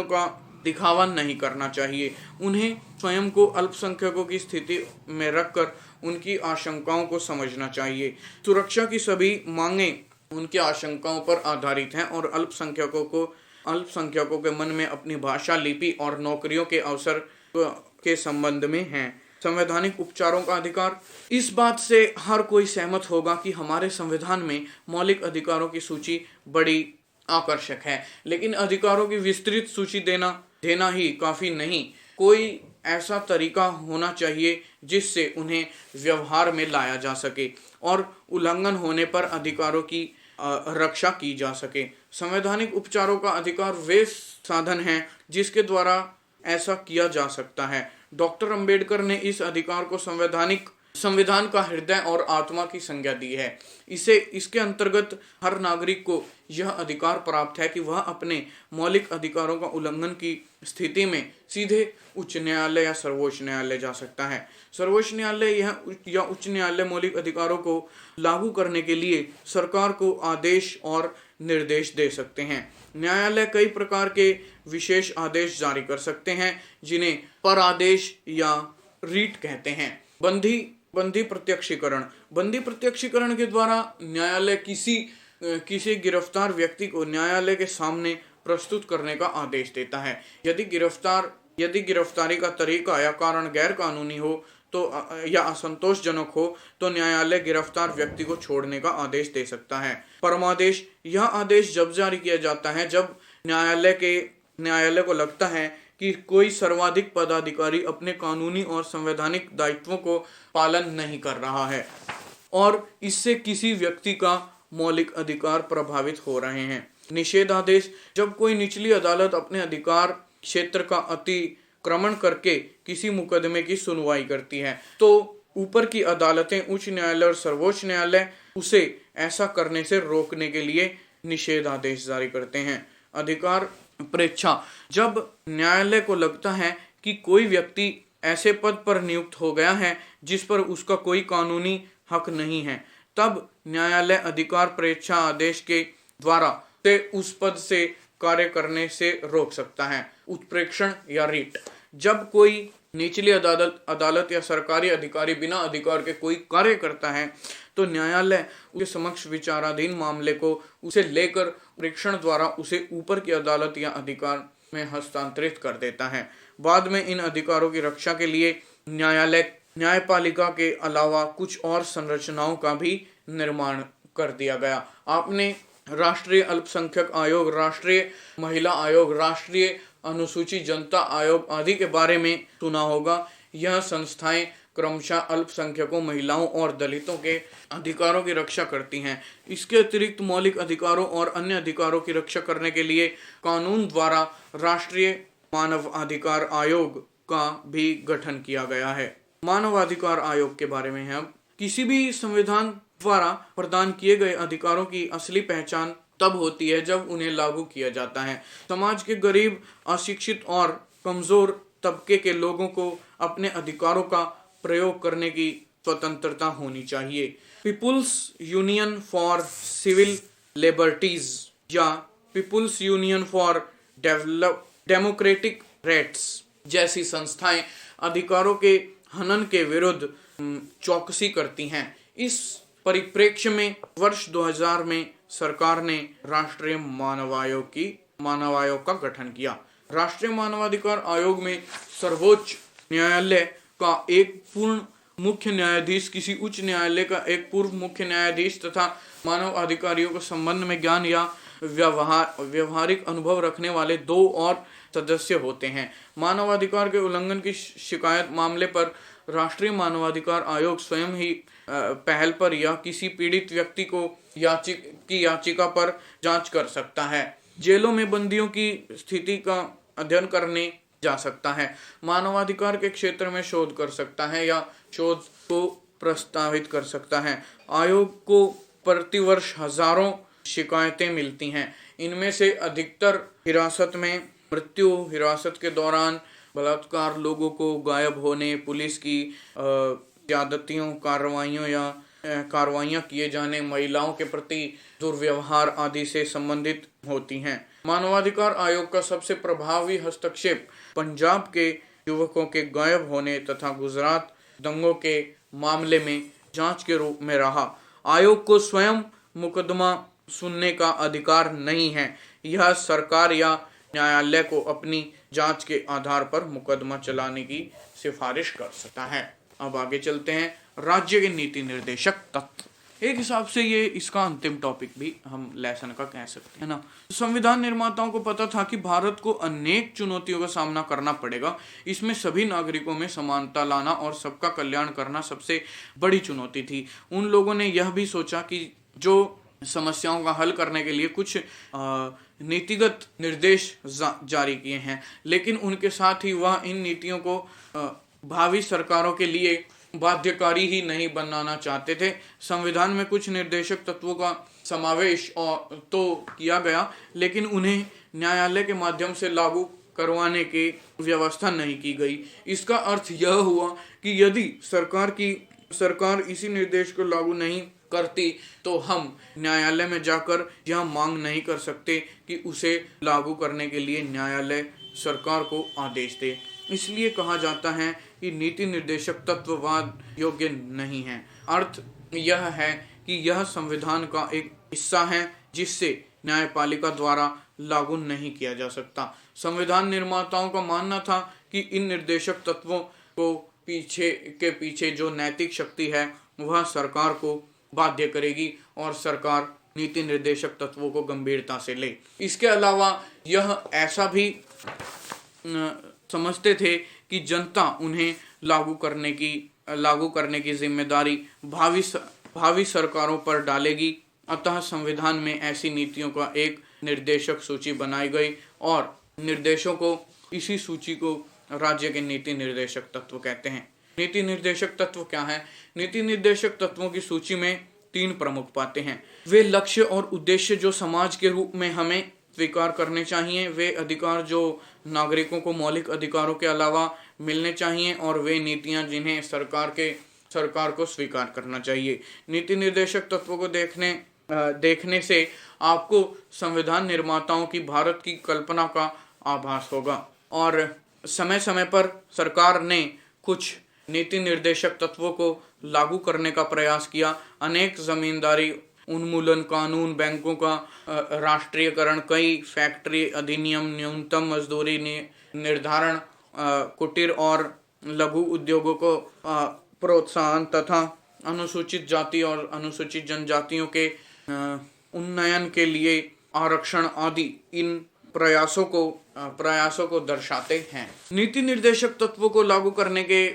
का दिखावा नहीं करना चाहिए। उन्हें स्वयं को अल्पसंख्यकों की स्थिति में रखकर उनकी आशंकाओं को समझना चाहिए। सुरक्षा की सभी मांगें उनकी आशंकाओं पर आधारित हैं और अल्पसंख्यकों के मन में अपनी भाषा, लिपि और नौकरियों के अवसर के संबंध में हैं। संवैधानिक उपचारों का अधिकार। इस बात से हर कोई सहमत होगा कि हमारे संविधान में मौलिक अधिकारों की सूची बड़ी आकर्षक है, लेकिन अधिकारों की विस्तृत सूची देना ही काफी नहीं। कोई ऐसा तरीका होना चाहिए जिससे उन्हें व्यवहार में लाया जा सके और उल्लंघन होने पर अधिकारों की रक्षा की जा सके। संवैधानिक उपचारों का अधिकार वे साधन हैं जिसके द्वारा ऐसा किया जा सकता है। डॉक्टर अंबेडकर ने इस अधिकार को संविधान का हृदय और आत्मा की संज्ञा दी है। इसके अंतर्गत हर नागरिक को यह अधिकार प्राप्त है कि वह अपने मौलिक अधिकारों का उल्लंघन की स्थिति में सीधे उच्च न्यायालय या सर्वोच्च न्यायालय जा सकता है। सर्वोच्च न्यायालय या उच्च न्यायालय मौलिक अधिकारों को लागू करने के लिए सरकार को आदेश और निर्देश दे सकते हैं। न्यायालय कई प्रकार के विशेष आदेश जारी कर सकते हैं जिन्हें पर आदेश या रीट कहते हैं। बंदी प्रत्यक्षीकरण के द्वारा न्यायालय किसी गिरफ्तार व्यक्ति को न्यायालय के सामने प्रस्तुत करने का आदेश देता है। यदि गिरफ्तारी का तरीका या कारण गैर कानूनी हो या असंतोषजनक हो तो न्यायालय गिरफ्तार व्यक्ति को छोड़ने का आदेश दे सकता है। परमादेश। यह आदेश जब जारी किया जाता है जब न्यायालय को लगता है कि कोई सर्वाधिक पदाधिकारी अपने कानूनी और संवैधानिक दायित्वों को पालन नहीं कर रहा है और इससे किसी व्यक्ति का मौलिक अधिकार प्रभावित हो रहे हैं। निषेधादेश। जब कोई निचली अदालत अपने अधिकार क्षेत्र का अतिक्रमण करके किसी मुकदमे की सुनवाई करती है तो ऊपर की अदालतें, उच्च न्यायालय और सर्वोच्च न्यायालय उसे ऐसा करने से रोकने के लिए निषेधादेश जारी करते हैं। अधिकार परीक्षा। जब न्यायालय को लगता है कि कोई व्यक्ति ऐसे पद पर नियुक्त हो गया है जिस पर उसका कोई कानूनी हक नहीं है, तब न्यायालय अधिकार परीक्षा आदेश के द्वारा से उस पद से कार्य करने से रोक सकता है। उत्प्रेक्षण या रीट। जब कोई निचली अदालत या सरकारी अधिकारी बिना अधिकार के कोई कार्य करता है तो न्यायालय उसके समक्ष विचाराधीन मामले को उसे लेकर प्रेक्षण द्वारा उसे ऊपर की अदालत या अधिकार में हस्तांतरित कर देता है। बाद में इन अधिकारों की रक्षा के लिए न्यायपालिका के अलावा कुछ और संरचनाओं का भी निर्माण कर दिया गया। आपने राष्ट्रीय अल्पसंख्यक आयोग, राष्ट्रीय महिला आयोग, राष्ट्रीय अनुसूचित जनता आयोग आदि के बारे में सुना होगा। यह संस्थाएं क्रमशः अल्पसंख्यकों, महिलाओं और दलितों के अधिकारों की रक्षा करती हैं। इसके अतिरिक्त मौलिक अधिकारों और अन्य अधिकारों की रक्षा करने के लिए कानून द्वारा राष्ट्रीय मानवाधिकार आयोग का भी गठन किया गया है। मानवाधिकार आयोग के बारे में है। अब किसी भी संविधान द्वारा प्रदान किए गए अधिकारों की असली पहचान तब होती है जब उन्हें लागू किया जाता है। समाज के गरीब, अशिक्षित और कमजोर तबके के लोगों को अपने अधिकारों का प्रयोग करने की स्वतंत्रता होनी चाहिए। People's union for civil liberties या people's union for democratic rights जैसी संस्थाएं अधिकारों के हनन के विरुद्ध चौकसी करती हैं। इस परिप्रेक्ष्य में वर्ष 2000 में सरकार ने राष्ट्रीय मानव आयोग का गठन किया। राष्ट्रीय मानवाधिकार आयोग में सर्वोच्च न्यायालय का एक पूर्ण मुख्य न्यायाधीश, किसी उच्च न्यायालय का एक पूर्व मुख्य न्यायाधीश तथा मानव अधिकारियों के संबंध में ज्ञान या व्यवहारिक अनुभव रखने वाले 2 और सदस्य होते हैं। मानवाधिकार के उल्लंघन की शिकायत मामले पर राष्ट्रीय मानवाधिकार आयोग स्वयं ही पहल पर या किसी पीड़ित व्यक्ति को याचिका पर जांच कर सकता है। जेलों में बंदियों की स्थिति का अध्ययन करने जा सकता है। मानवाधिकार के क्षेत्र में शोध कर सकता है या शोध को प्रस्तावित कर सकता है। आयोग को प्रतिवर्ष हजारों शिकायतें मिलती हैं। इनमें से अधिकतर हिरासत में मृत्यु, हिरासत के दौरान बलात्कार, लोगों को गायब होने, पुलिस की ज्यादतियों, कार्रवाइयां किए जाने, महिलाओं के प्रति दुर्व्यवहार आदि से संबंधित होती हैं। मानवाधिकार आयोग का सबसे प्रभावी हस्तक्षेप पंजाब के युवकों के गायब होने तथा गुजरात दंगों के मामले में जांच के रूप में रहा। आयोग को स्वयं मुकदमा सुनने का अधिकार नहीं है। यह सरकार या न्यायालय को अपनी जांच के आधार पर मुकदमा चलाने की सिफारिश कर सकता है। अब आगे चलते हैं। राज्य के नीति निर्देशक तत्व, एक हिसाब से ये इसका अंतिम टॉपिक भी हम लेसन का कह सकते हैं ना। संविधान निर्माताओं को पता था कि भारत को अनेक चुनौतियों का सामना करना पड़ेगा। इसमें सभी नागरिकों में समानता लाना और सबका कल्याण करना सबसे बड़ी चुनौती थी। उन लोगों ने यह भी सोचा कि जो समस्याओं का हल करने के लिए कुछ नीतिगत निर्देश जारी किए हैं, लेकिन उनके साथ ही वह इन नीतियों को भावी सरकारों के लिए बाध्यकारी ही नहीं बनाना चाहते थे। संविधान में कुछ निर्देशक तत्वों का समावेश तो किया गया, लेकिन उन्हें न्यायालय के माध्यम से लागू करवाने की व्यवस्था नहीं की गई। इसका अर्थ यह हुआ कि यदि सरकार इसी निर्देश को लागू नहीं करती तो हम न्यायालय में जाकर यह मांग नहीं कर सकते कि उसे लागू करने के लिए न्यायालय सरकार को आदेश दे। इसलिए कहा जाता है कि नीति निर्देशक तत्ववाद योग्य नहीं है। अर्थ यह है कि यह संविधान का एक हिस्सा है जिससे न्यायपालिका द्वारा लागू नहीं किया जा सकता। संविधान निर्माताओं का मानना था कि इन निर्देशक तत्वों को पीछे जो नैतिक शक्ति है वह सरकार को बाध्य करेगी और सरकार नीति निर्देशक तत्वों को गंभीरता से ले। इसके अलावा यह ऐसा भी समझते थे कि जनता उन्हें लागू करने की जिम्मेदारी भावी सरकारों पर डालेगी। अतः संविधान में ऐसी नीतियों का एक निर्देशक सूची बनाई गई और निर्देशों को, इसी सूची को राज्य के नीति निर्देशक तत्व कहते हैं। नीति निर्देशक तत्व क्या है? नीति निर्देशक तत्वों की सूची में 3 प्रमुख बातें हैं। वे लक्ष्य और उद्देश्य जो समाज के रूप में हमें स्वीकार करने चाहिए, वे अधिकार जो नागरिकों को मौलिक अधिकारों के अलावा मिलने चाहिए, और वे नीतियां जिन्हें सरकार को स्वीकार करना चाहिए। नीति निर्देशक तत्वों को देखने से आपको संविधान निर्माताओं की भारत की कल्पना का आभास होगा। और समय समय पर सरकार ने कुछ नीति निर्देशक तत्वों को लागू करने का प्रयास किया। अनेक जमींदारी उन्मूलन कानून, बैंकों का राष्ट्रीयकरण, कई फैक्ट्री अधिनियम, न्यूनतम मजदूरी निर्धारण, कुटीर और लघु उद्योगों को प्रोत्साहन तथा अनुसूचित जाति और अनुसूचित जनजातियों के उन्नयन के लिए आरक्षण आदि इन प्रयासों को दर्शाते हैं। नीति निर्देशक तत्वों को लागू करने के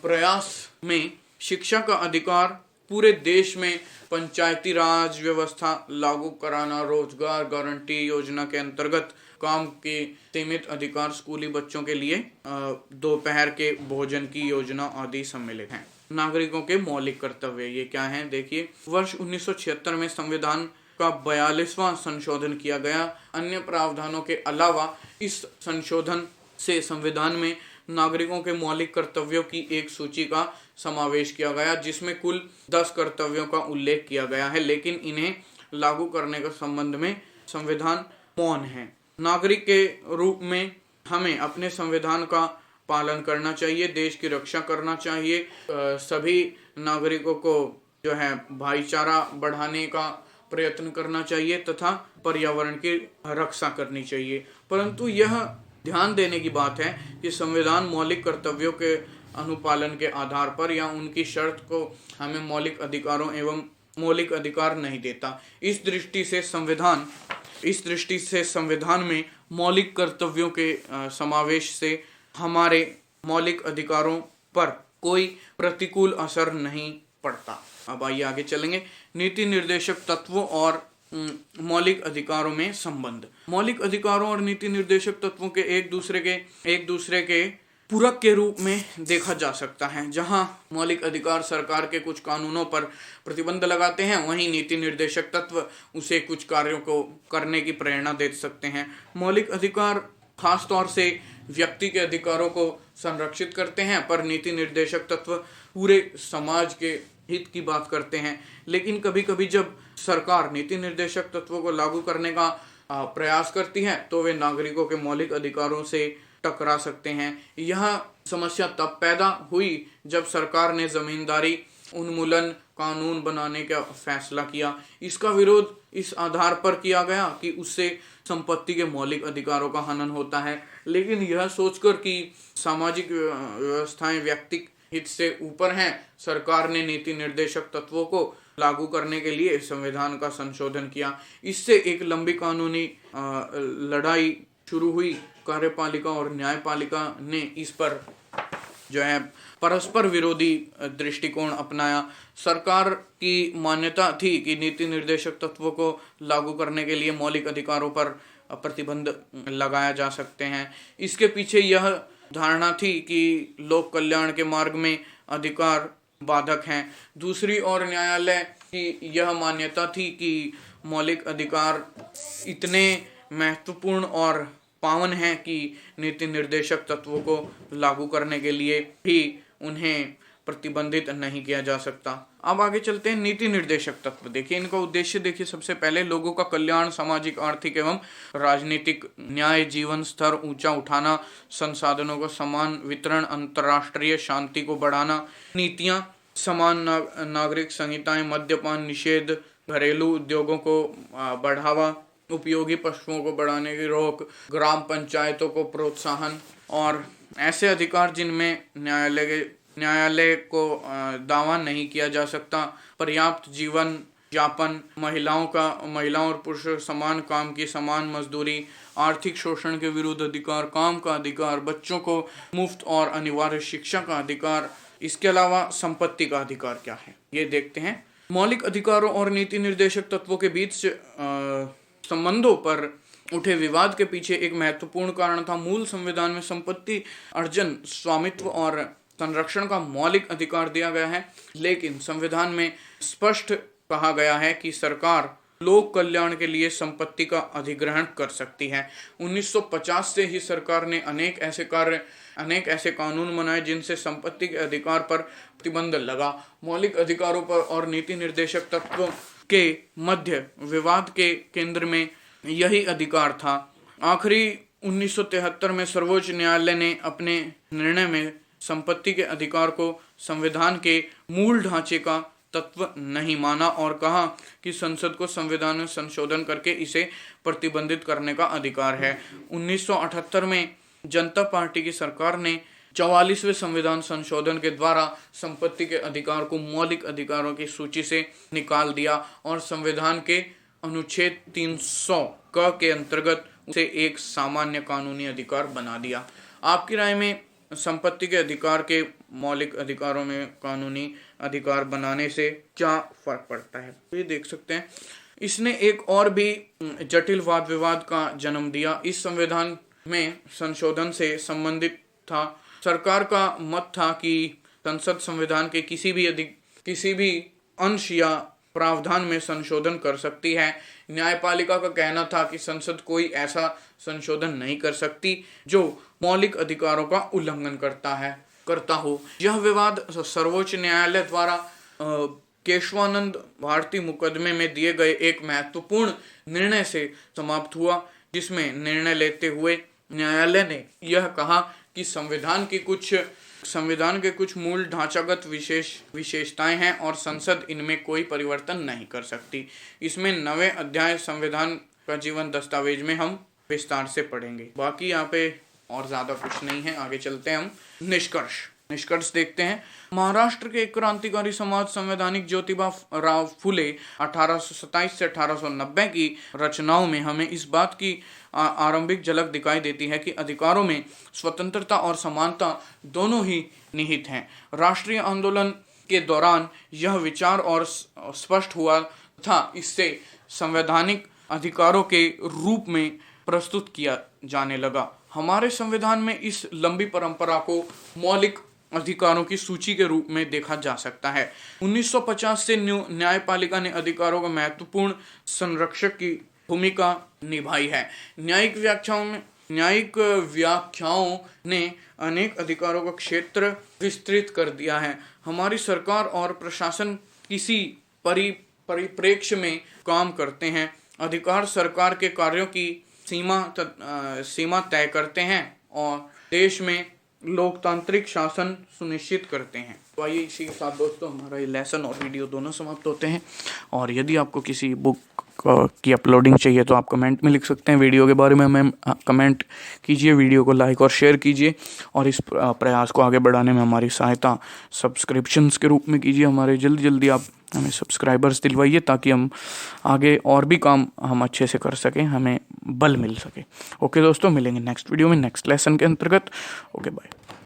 प्रयास में शिक्षा का अधिकार, पूरे देश में पंचायती राज व्यवस्था लागू कराना, रोजगार गारंटी योजना के अंतर्गत काम के सीमित अधिकार, स्कूली बच्चों के लिए दोपहर के भोजन की योजना आदि सम्मिलित हैं। नागरिकों के मौलिक कर्तव्य ये क्या हैं? देखिए, वर्ष 1976 में संविधान का 42वां संशोधन किया गया। अन्य प्रावधानों के अलावा इस संशोधन से संविधान में नागरिकों के मौलिक कर्तव्यों की एक सूची का समावेश किया गया, जिसमें कुल 10 कर्तव्यों का उल्लेख किया गया है, लेकिन इन्हें लागू करने के संबंध में संविधान मौन है। नागरिक के रूप में हमें अपने संविधान का पालन करना चाहिए, देश की रक्षा करना चाहिए, सभी नागरिकों को जो है भाईचारा बढ़ाने का प्रयत्न करना चाहिए तथा पर्यावरण की रक्षा करनी चाहिए। परंतु यह ध्यान देने की बात है कि संविधान मौलिक कर्तव्यों के अनुपालन के आधार पर या उनकी शर्त को हमें मौलिक अधिकारों एवं मौलिक अधिकार नहीं देता। इस दृष्टि से संविधान में मौलिक कर्तव्यों के समावेश से हमारे मौलिक अधिकारों पर कोई प्रतिकूल असर नहीं पड़ता। अब आइए आगे चलेंगे। नीति निर्देशक तत्वों और मौलिक अधिकारों में संबंध। मौलिक अधिकारों और नीति निर्देशक तत्वों के एक दूसरे के पूरक के रूप में देखा जा सकता है। जहां मौलिक अधिकार सरकार के कुछ कानूनों पर प्रतिबंध लगाते हैं, वहीं नीति निर्देशक तत्व उसे कुछ कार्यों को करने की प्रेरणा दे सकते हैं। मौलिक अधिकार खास तौर से व्यक्ति के अधिकारों को संरक्षित करते हैं, पर नीति निर्देशक तत्व पूरे समाज के हित की बात करते हैं। लेकिन कभी कभी जब सरकार नीति निर्देशक तत्वों को लागू करने का प्रयास करती है, तो वे नागरिकों के मौलिक अधिकारों से टकरा सकते हैं। यह समस्या तब पैदा हुई जब सरकार ने जमींदारी उन्मूलन कानून बनाने का फैसला किया। इसका विरोध इस आधार पर किया गया कि उससे संपत्ति के मौलिक अधिकारों का हनन होता है। लेकिन यह सोचकर कि सामाजिक व्यवस्थाएं व्यक्ति हित से ऊपर हैं, सरकार ने नीति निर्देशक तत्वों को लागू करने के लिए संविधान का संशोधन किया। इससे एक लंबी कानूनी लड़ाई शुरू हुई। कार्यपालिका और न्यायपालिका ने इस पर जो है परस्पर विरोधी दृष्टिकोण अपनाया। सरकार की मान्यता थी कि नीति निर्देशक तत्वों को लागू करने के लिए मौलिक अधिकारों पर प्रतिबंध लगाया जा सकते हैं। इसके पीछे यह धारणा थी कि लोक कल्याण के मार्ग में अधिकार बाधक हैं। दूसरी ओर न्यायालय की यह मान्यता थी कि मौलिक अधिकार इतने महत्वपूर्ण और पावन हैं कि नीति निर्देशक तत्वों को लागू करने के लिए भी उन्हें प्रतिबंधित नहीं किया जा सकता। अब आगे चलते हैं। नीति निर्देशक तत्व देखिए, इनका उद्देश्य देखिए, सबसे पहले लोगों का कल्याण, सामाजिक, आर्थिक एवं राजनीतिक न्याय, जीवन स्तर ऊंचा उठाना, संसाधनों का समान वितरण, अंतर्राष्ट्रीय शांति को बढ़ाना, नीतियां, समान नागरिक संहिताएं, मद्यपान निषेध, घरेलू उद्योगों को बढ़ावा, उपयोगी पशुओं को बढ़ाने की रोक, ग्राम पंचायतों को प्रोत्साहन और ऐसे अधिकार जिनमें न्यायालय को दावा नहीं किया जा सकता, पर्याप्त जीवन यापन, महिलाओं और पुरुषों समान काम की समान मजदूरी, आर्थिक शोषण के विरुद्ध अधिकार, काम का अधिकार, बच्चों को मुफ्त और अनिवार्य शिक्षा का अधिकार। इसके अलावा संपत्ति का अधिकार क्या है, ये देखते हैं। मौलिक अधिकारों और नीति निर्देशक तत्वों के बीच संबंधों पर उठे विवाद के पीछे एक महत्वपूर्ण कारण था। मूल संविधान में संपत्ति अर्जन, स्वामित्व और संरक्षण का मौलिक अधिकार दिया गया है, लेकिन संविधान में स्पष्ट कहा गया है कि सरकार लोक कल्याण के लिए संपत्ति का अधिग्रहण कर सकती है। 1950 से ही सरकार ने अनेक ऐसे कानून बनाए जिनसे संपत्ति के अधिकार पर प्रतिबंध लगा। मौलिक अधिकारों पर और नीति निर्देशक तत्वों के मध्य विवाद के केंद्र में यही अधिकार था। आखिरी 1973 में सर्वोच्च न्यायालय ने अपने निर्णय में संपत्ति के अधिकार को संविधान के मूल ढांचे का तत्व नहीं माना और कहा कि संसद को संविधान में संशोधन करके इसे प्रतिबंधित करने का अधिकार है। 1978 में जनता पार्टी की सरकार ने 44वें संविधान संशोधन के द्वारा संपत्ति के अधिकार को मौलिक अधिकारों की सूची से निकाल दिया और संविधान के अनुच्छेद 300 क के अंतर्गत उसे एक सामान्य कानूनी अधिकार बना दिया। आपकी राय में संपत्ति के अधिकार के मौलिक अधिकारों में कानूनी अधिकार बनाने से क्या फर्क पड़ता है, ये देख सकते हैं। इसने एक और भी जटिल वाद विवाद का जन्म दिया। इस संविधान में संशोधन से संबंधित था। सरकार का मत था कि संसद संविधान के किसी भी अंश या प्रावधान में संशोधन कर सकती है। न्यायपालिका का कहना था कि संसद कोई ऐसा संशोधन नहीं कर सकती जो मौलिक अधिकारों का उल्लंघन करता हो। यह विवाद सर्वोच्च न्यायालय द्वारा केशवानंद भारती मुकदमे में दिए गए एक महत्वपूर्ण निर्णय से समाप्त हुआ, जिसमें निर्णय लेते हुए न्यायालय ने यह कहा कि संविधान के कुछ मूल ढांचागत विशेषताएं हैं और संसद इनमें कोई परिवर्तन नहीं कर सकती। इसमें 9वें अध्याय संविधान का जीवन दस्तावेज में हम विस्तार से पढ़ेंगे। बाकी यहाँ पे और ज्यादा कुछ नहीं है। आगे चलते हैं हम निष्कर्ष देखते हैं। महाराष्ट्र के एक क्रांतिकारी समाज संवैधानिक ज्योतिबा राव फुले 1827 से 1890 की रचनाओं में हमें इस बात की आरंभिक झलक दिखाई देती है कि अधिकारों में स्वतंत्रता और समानता दोनों ही निहित हैं। राष्ट्रीय आंदोलन के दौरान यह विचार और स्पष्ट हुआ था, इससे संवैधानिक अधिकारों के रूप में प्रस्तुत किया जाने लगा। हमारे संविधान में इस लंबी परंपरा को मौलिक अधिकारों की सूची के रूप में देखा जा सकता है। 1950 से न्यायपालिका ने अधिकारों का महत्वपूर्ण संरक्षक की भूमिका निभाई है। न्यायिक व्याख्याओं ने अनेक अधिकारों का क्षेत्र विस्तृत कर दिया है। हमारी सरकार और प्रशासन किसी परिप्रेक्ष्य में काम करते हैं। अधिकार सरकार के कार्यों की सीमा तय करते हैं और देश में लोकतांत्रिक शासन सुनिश्चित करते हैं। तो आइए इसी के साथ दोस्तों हमारा ये लेसन और वीडियो दोनों समाप्त होते हैं। और यदि आपको किसी बुक की अपलोडिंग चाहिए तो आप कमेंट में लिख सकते हैं। वीडियो के बारे में हमें कमेंट कीजिए, वीडियो को लाइक और शेयर कीजिए और इस प्रयास को आगे बढ़ाने में हमारी सहायता सब्सक्रिप्शंस के रूप में कीजिए। हमारे जल्दी आप हमें सब्सक्राइबर्स दिलवाइए ताकि हम आगे और भी काम हम अच्छे से कर सकें, हमें बल मिल सके। ओके दोस्तों, मिलेंगे नेक्स्ट वीडियो में नेक्स्ट लेसन के अंतर्गत। Okay bye.